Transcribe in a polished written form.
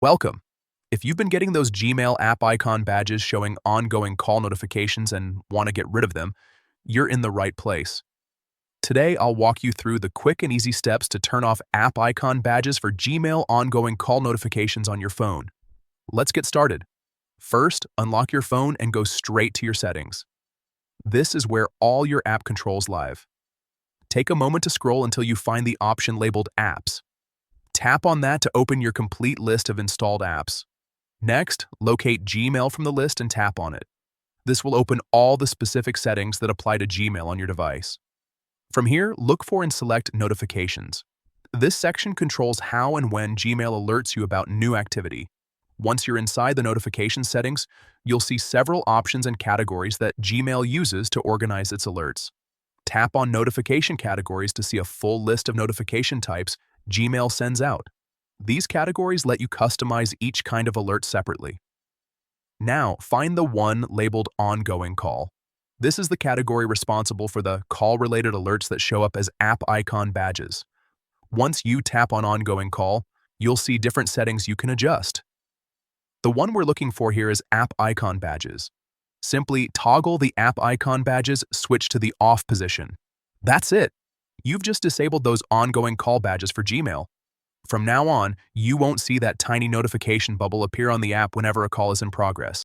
Welcome. If you've been getting those Gmail app icon badges showing ongoing call notifications and want to get rid of them, you're in the right place. Today, I'll walk you through the quick and easy steps to turn off app icon badges for Gmail ongoing call notifications on your phone. Let's get started. First, unlock your phone and go straight to your settings. This is where all your app controls live. Take a moment to scroll until you find the option labeled Apps. Tap on that to open your complete list of installed apps. Next, locate Gmail from the list and tap on it. This will open all the specific settings that apply to Gmail on your device. From here, look for and select Notifications. This section controls how and when Gmail alerts you about new activity. Once you're inside the notification settings, you'll see several options and categories that Gmail uses to organize its alerts. Tap on Notification Categories to see a full list of notification types Gmail sends out. These categories let you customize each kind of alert separately. Now, find the one labeled Ongoing Call. This is the category responsible for the call-related alerts that show up as app icon badges. Once you tap on Ongoing Call, you'll see different settings you can adjust. The one we're looking for here is App Icon Badges. Simply toggle the app icon badges, switch to the off position. That's it. You've just disabled those ongoing call badges for Gmail. From now on, you won't see that tiny notification bubble appear on the app whenever a call is in progress.